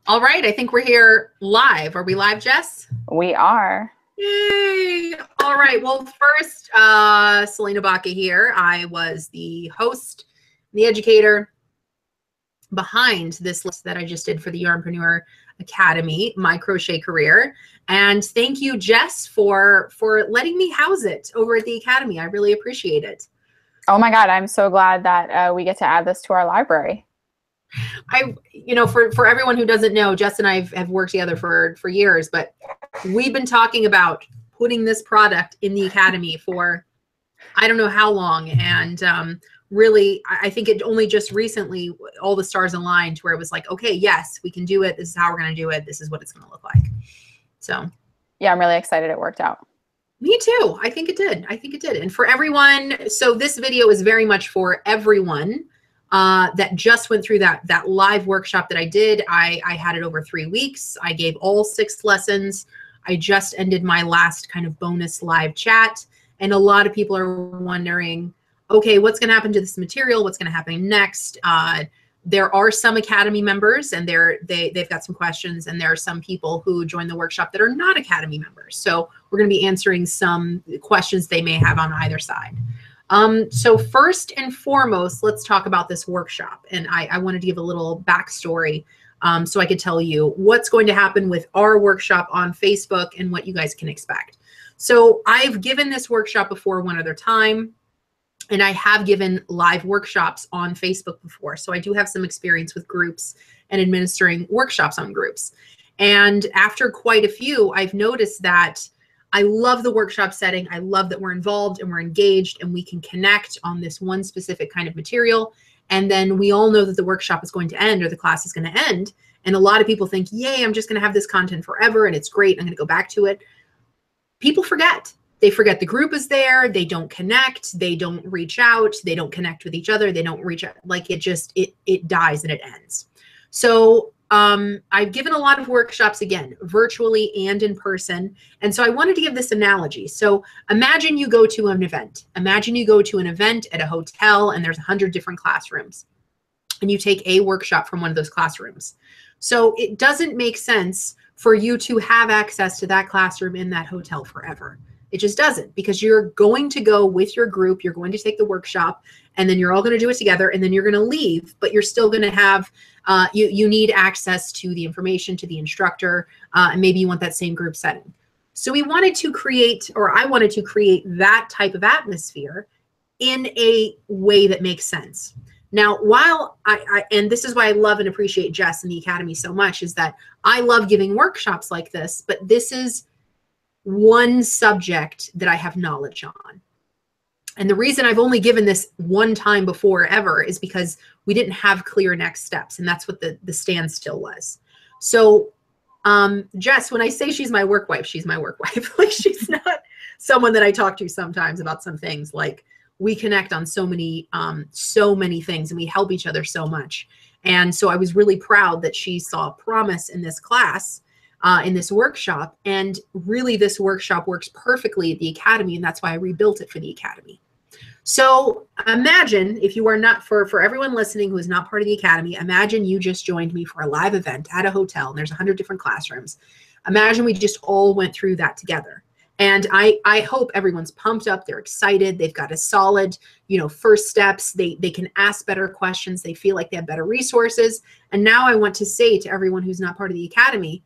All right, I think we're here live. Are we live, Jess? We are. Yay! All right, well, first, Selena Baca here. I was the host, the educator behind this list that I just did for the Yarnpreneur Academy, My Crochet Career. And thank you, Jess, for letting me house it over at the Academy. I really appreciate it. Oh my God, I'm so glad that we get to add this to our library. For everyone who doesn't know, Jess and I have worked together for years, but we've been talking about putting this product in the Academy for I don't know how long. And really, I think it only just recently, all the stars aligned where it was like, okay, yes, we can do it. This is how we're going to do it. This is what it's going to look like. So yeah, I'm really excited it worked out. Me too. I think it did. I think it did. And for everyone, so this video is very much for everyone that just went through that live workshop that I did. I had it over 3 weeks. I gave all 6 lessons. I just ended my last kind of bonus live chat. And a lot of people are wondering, okay, what's going to happen to this material? What's going to happen next? There are some Academy members and they've got some questions, and there are some people who join the workshop that are not Academy members. So we're going to be answering some questions they may have on either side. So first and foremost, let's talk about this workshop. And I wanted to give a little backstory so I could tell you what's going to happen with our workshop on Facebook and what you guys can expect. So I've given this workshop before one other time, and I have given live workshops on Facebook before. So I do have some experience with groups and administering workshops on groups. And after quite a few, I've noticed that I love the workshop setting. I love that we're involved and we're engaged and we can connect on this one specific kind of material. And then we all know that the workshop is going to end, or the class is going to end. And a lot of people think, yay, I'm just going to have this content forever and it's great. I'm going to go back to it. People forget. They forget the group is there. They don't connect. They don't reach out. They don't connect with each other. They don't reach out. Like it dies and it ends. So I've given a lot of workshops, again, virtually and in person. And so I wanted to give this analogy. So imagine you go to an event. Imagine you go to an event at a hotel and there's 100 different classrooms, and you take a workshop from one of those classrooms. So it doesn't make sense for you to have access to that classroom in that hotel forever. It just doesn't, because you're going to go with your group, you're going to take the workshop, and then you're all going to do it together, and then you're going to leave, but you're still going to have, you need access to the information, to the instructor, and maybe you want that same group setting. So we wanted to create, or I wanted to create that type of atmosphere in a way that makes sense. Now, while and this is why I love and appreciate Jess and the Academy so much, is that I love giving workshops like this, but this is one subject that I have knowledge on. And the reason I've only given this one time before ever is because we didn't have clear next steps. And that's what the standstill was. So Jess, when I say she's my work wife, she's my work wife. Like, she's not someone that I talk to sometimes about some things. Like, we connect on so many things, and we help each other so much. And so I was really proud that she saw promise in this class, in this workshop. And really, this workshop works perfectly at the Academy, and that's why I rebuilt it for the Academy. So imagine, if you are not, for everyone listening who is not part of the Academy, imagine you just joined me for a live event at a hotel, and there's 100 different classrooms. Imagine we just all went through that together. And I hope everyone's pumped up. They're excited. They've got a solid, first steps. They can ask better questions. They feel like they have better resources. And now I want to say to everyone who's not part of the Academy,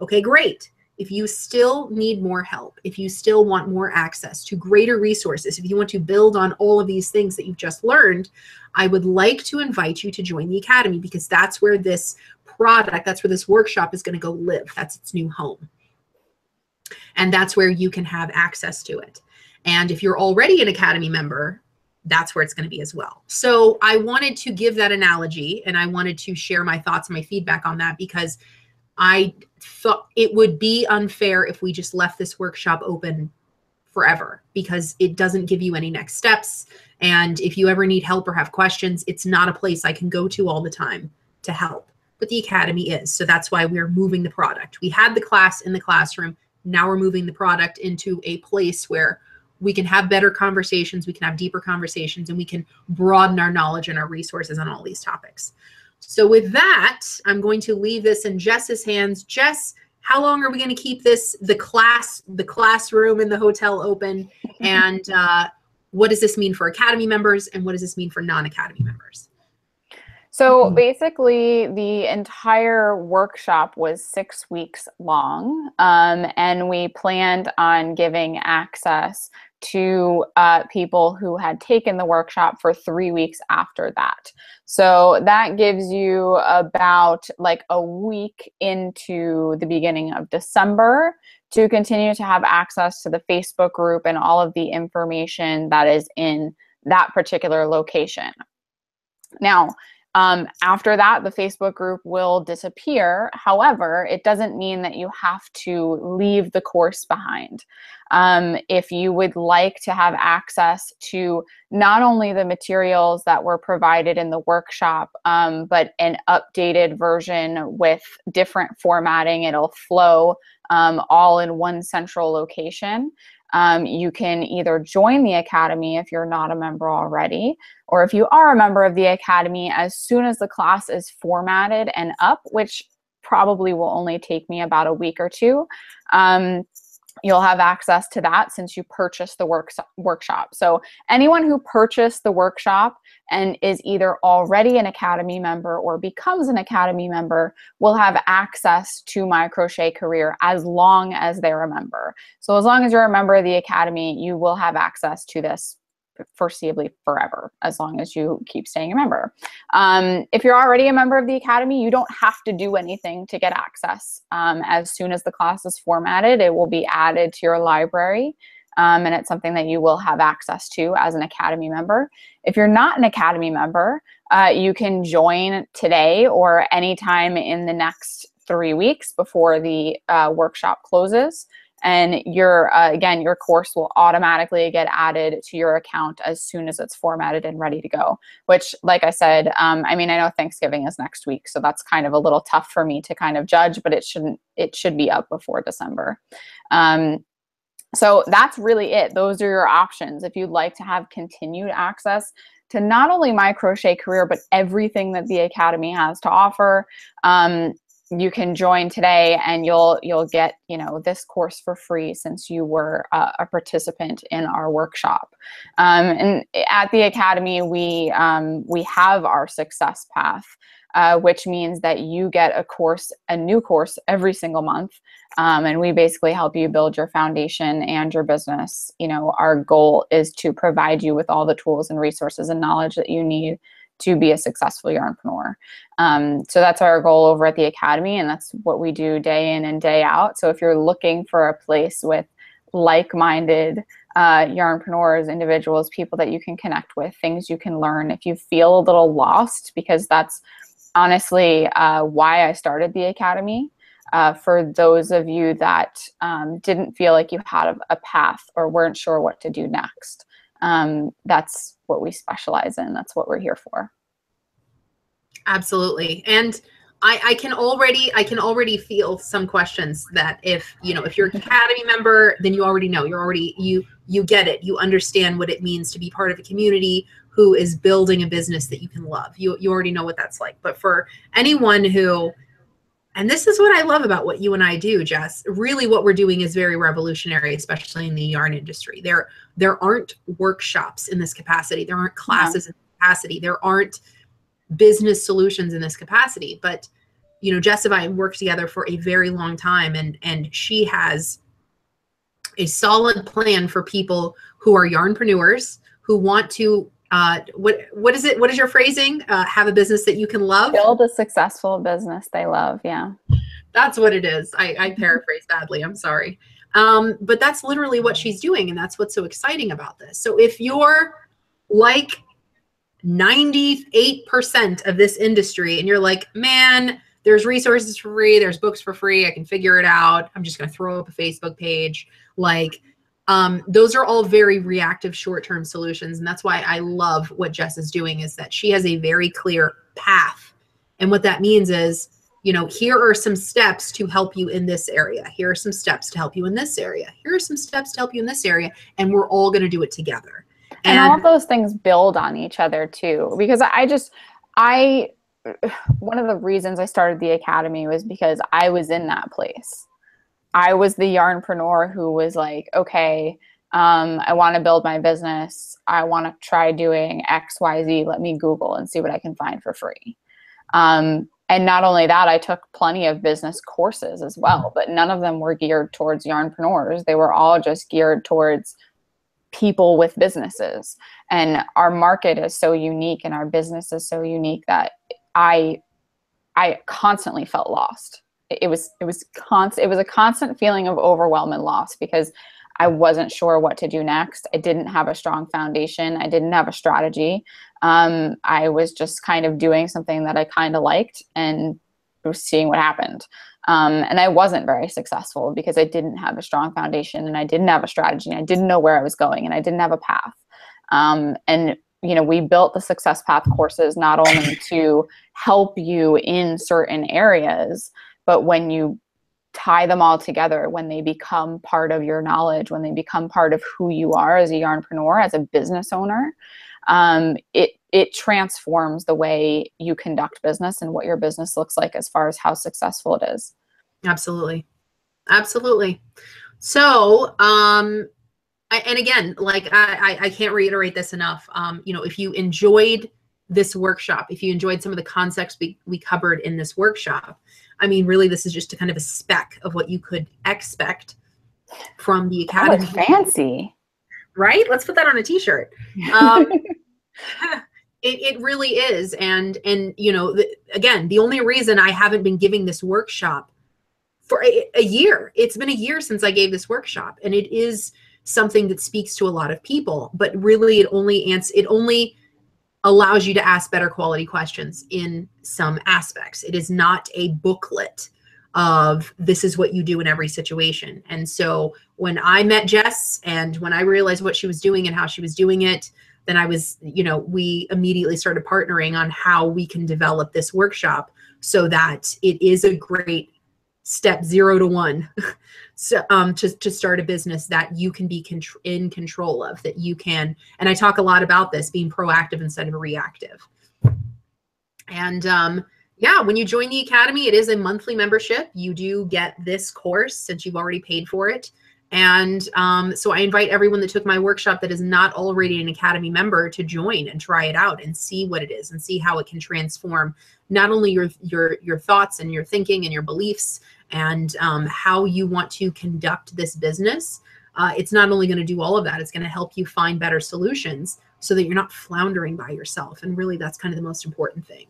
okay, great. If you still need more help, if you still want more access to greater resources, if you want to build on all of these things that you've just learned, I would like to invite you to join the Academy, because that's where this product, that's where this workshop is going to go live. That's its new home. And that's where you can have access to it. And if you're already an Academy member, that's where it's going to be as well. So I wanted to give that analogy, and I wanted to share my thoughts and my feedback on that, because I thought it would be unfair if we just left this workshop open forever, because it doesn't give you any next steps. And if you ever need help or have questions, it's not a place I can go to all the time to help. But the Academy is. So that's why we're moving the product. We had the class in the classroom. Now we're moving the product into a place where we can have better conversations, we can have deeper conversations, and we can broaden our knowledge and our resources on all these topics. So with that, I'm going to leave this in Jess's hands. Jess, how long are we going to keep this, the classroom in the hotel open? And what does this mean for Academy members? And what does this mean for non-Academy members? So basically, the entire workshop was 6 weeks long, and we planned on giving access to people who had taken the workshop for 3 weeks after that. So that gives you about like a week into the beginning of December to continue to have access to the Facebook group and all of the information that is in that particular location. Now, after that, the Facebook group will disappear. However, it doesn't mean that you have to leave the course behind. If you would like to have access to not only the materials that were provided in the workshop, but an updated version with different formatting, it'll flow all in one central location. You can either join the Academy if you're not a member already, or if you are a member of the Academy, as soon as the class is formatted and up, which probably will only take me about a week or two, you'll have access to that since you purchased the workshop. So anyone who purchased the workshop and is either already an Academy member or becomes an Academy member will have access to My Crochet Career as long as they're a member. So as long as you're a member of the Academy, you will have access to this foreseeably forever, as long as you keep staying a member. If you're already a member of the Academy, you don't have to do anything to get access. As soon as the class is formatted, it will be added to your library, and it's something that you will have access to as an Academy member. If you're not an Academy member, you can join today or anytime in the next 3 weeks before the workshop closes. And again, your course will automatically get added to your account as soon as it's formatted and ready to go, which, like I said, I mean, I know Thanksgiving is next week, so that's kind of a little tough for me to kind of judge, but it should be up before December. So that's really it. Those are your options. If you'd like to have continued access to not only My Crochet Career, but everything that the Academy has to offer, you can join today and you'll get, this course for free since you were a participant in our workshop. And at the Academy, we have our success path, which means that you get a new course every single month. And we basically help you build your foundation and your business. Our goal is to provide you with all the tools and resources and knowledge that you need to be a successful yarnpreneur. So that's our goal over at the Academy, and that's what we do day in and day out. So if you're looking for a place with like-minded yarnpreneurs, individuals, people that you can connect with, things you can learn, if you feel a little lost, because that's honestly why I started the Academy, for those of you that didn't feel like you had a path or weren't sure what to do next. That's what we specialize in. That's what we're here for. Absolutely. And I can already feel some questions that if you're an Academy member, then you already know, you get it. You understand what it means to be part of a community who is building a business that you can love. You already know what that's like. But for anyone who, and this is what I love about what you and I do, Jess, really what we're doing is very revolutionary, especially in the yarn industry. There aren't workshops in this capacity. There aren't classes in this capacity. There aren't business solutions in this capacity. But, Jess and I worked together for a very long time, and she has a solid plan for people who are yarnpreneurs, who want to, what is it? What is your phrasing? Have a business that you can love. Build a successful business they love. Yeah. That's what it is. I paraphrase badly. I'm sorry. But that's literally what she's doing. And that's what's so exciting about this. So if you're like 98% of this industry and you're like, man, there's resources for free, there's books for free, I can figure it out, I'm just going to throw up a Facebook page, those are all very reactive short-term solutions. And that's why I love what Jess is doing, is that she has a very clear path. And what that means is, here are some steps to help you in this area. Here are some steps to help you in this area. Here are some steps to help you in this area. And we're all going to do it together. And all of those things build on each other too, because I one of the reasons I started the Academy was because I was in that place. I was the yarnpreneur who was like, okay, I want to build my business. I want to try doing X, Y, Z. Let me Google and see what I can find for free. And not only that, I took plenty of business courses as well, but none of them were geared towards yarnpreneurs. They were all just geared towards people with businesses. And our market is so unique and our business is so unique that I constantly felt lost. It was a constant feeling of overwhelm and loss because I wasn't sure what to do next. I didn't have a strong foundation. I didn't have a strategy. I was just kind of doing something that I kind of liked and was seeing what happened. And I wasn't very successful because I didn't have a strong foundation and I didn't have a strategy and I didn't know where I was going and I didn't have a path. And we built the Success Path courses not only to help you in certain areas, but when you tie them all together, when they become part of your knowledge, when they become part of who you are as a yarnpreneur, as a business owner, it transforms the way you conduct business and what your business looks like as far as how successful it is. Absolutely. Absolutely. So, and again, like I can't reiterate this enough. If you enjoyed this workshop, if you enjoyed some of the concepts we covered in this workshop, I mean, really, this is just a kind of a speck of what you could expect from the Academy. That was fancy. Right? Let's put that on a t-shirt. It really is. And again, the only reason I haven't been giving this workshop for a year, it's been a year since I gave this workshop, and it is something that speaks to a lot of people, but really it only allows you to ask better quality questions in some aspects. It is not a booklet of this is what you do in every situation. And so when I met Jess and when I realized what she was doing and how she was doing it, then we immediately started partnering on how we can develop this workshop so that it is a great step 0 to 1 so to start a business that you can be in control of, that you can, and I talk a lot about this, being proactive instead of reactive. And yeah, when you join the Academy, it is a monthly membership. You do get this course since you've already paid for it. And so I invite everyone that took my workshop that is not already an Academy member to join and try it out and see what it is and see how it can transform not only your thoughts and your thinking and your beliefs and how you want to conduct this business. It's not only going to do all of that, it's going to help you find better solutions so that you're not floundering by yourself. And really, that's kind of the most important thing.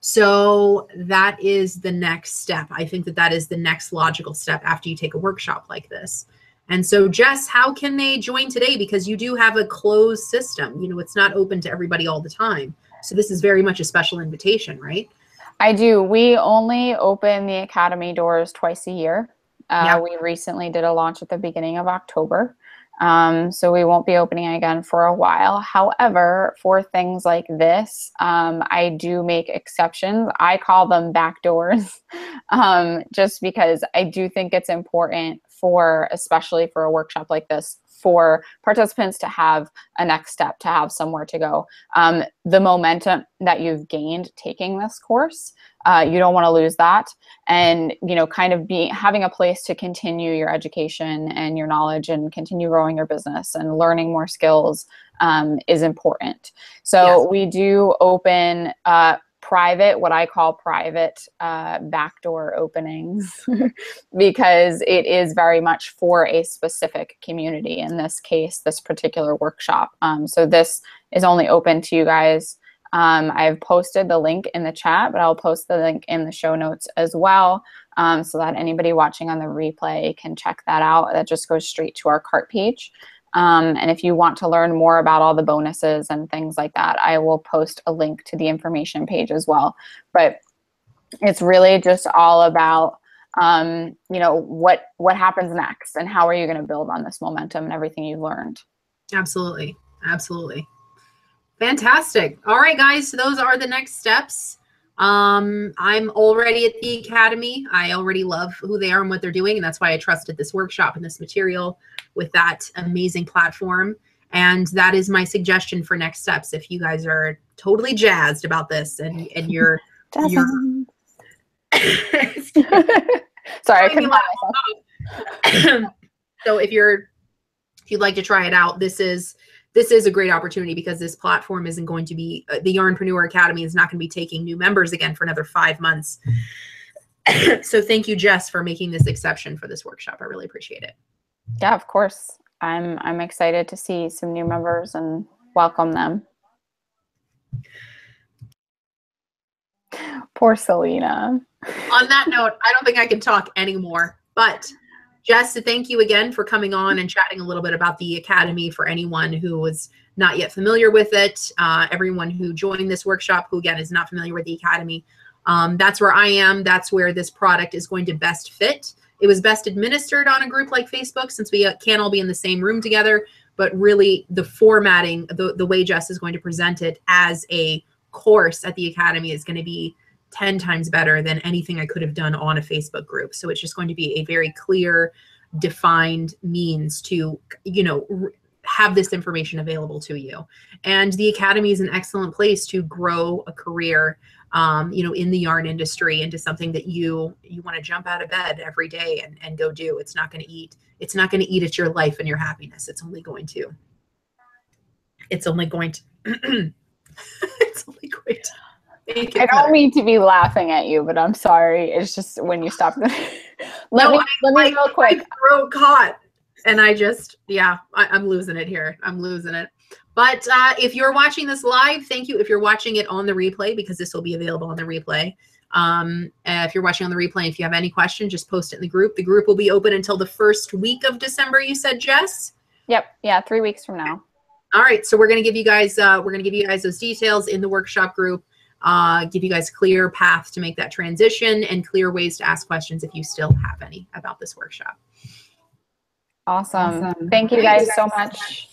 So that is the next step. I think that is the next logical step after you take a workshop like this. And so, Jess, how can they join today? Because you do have a closed system. It's not open to everybody all the time. So this is very much a special invitation, right? I do. We only open the Academy doors twice a year. Yeah. We recently did a launch at the beginning of October. So we won't be opening again for a while. However, for things like this, I do make exceptions. I call them back doors, just because I do think it's important especially for a workshop like this, for participants to have a next step, to have somewhere to go. The momentum that you've gained taking this course, you don't want to lose that. And, kind of having a place to continue your education and your knowledge and continue growing your business and learning more skills is important. So yes, we do open what I call private backdoor openings because it is very much for a specific community. In this case, this particular workshop. So this is only open to you guys. I've posted the link in the chat, but I'll post the link in the show notes as well, so that anybody watching on the replay can check that out. That just goes straight to our cart page. And if you want to learn more about all the bonuses and things like that, I will post a link to the information page as well. But it's really just all about, what happens next and how are you going to build on this momentum and everything you've learned. Absolutely. Absolutely. Fantastic. All right, guys. So those are the next steps. I'm already at the Academy. I already love who they are and what they're doing. And that's why I trusted this workshop and this material with that amazing platform. And that is my suggestion for next steps. If you guys are totally jazzed about this and you're Jasmine. Sorry, I couldn't help myself. So if you'd like to try it out, this is a great opportunity, because this platform isn't going to be, the Yarnpreneur Academy is not going to be taking new members again for another 5 months. So thank you, Jess, for making this exception for this workshop. I really appreciate it. Yeah, of course. I'm excited to see some new members and welcome them. Poor Selena. On that note, I don't think I can talk anymore, but Jess, thank you again for coming on and chatting a little bit about the Academy for anyone who was not yet familiar with it. Everyone who joined this workshop, who again is not familiar with the Academy, that's where I am. That's where this product is going to best fit. It was best administered on a group like Facebook, since we can't all be in the same room together, but really the formatting, the way Jess is going to present it as a course at the Academy is going to be 10 times better than anything I could have done on a Facebook group. So it's just going to be a very clear, defined means to, have this information available to you. And the Academy is an excellent place to grow a career, in the yarn industry, into something that you want to jump out of bed every day and go do. It's not going to eat at your life and your happiness. It's only going to it's only going to make it I don't mean to be laughing at you, but I'm sorry. It's just when you stop. let me real quick. My throat caught, and I'm losing it here. I'm losing it. But if you're watching this live, thank you. If you're watching it on the replay, because this will be available on the replay. If you're watching on the replay, if you have any questions, just post it in the group. The group will be open until the first week of December, you said, Jess? Yep. Yeah, 3 weeks from now. All right. So we're going to give you guys those details in the workshop group. Give you guys clear path to make that transition and clear ways to ask questions if you still have any about this workshop. Awesome. Thank you guys so much.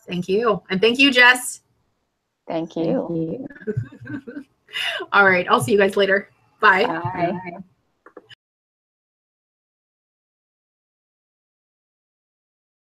Thank you. And thank you, Jess. Thank you. All right. I'll see you guys later. Bye. Bye.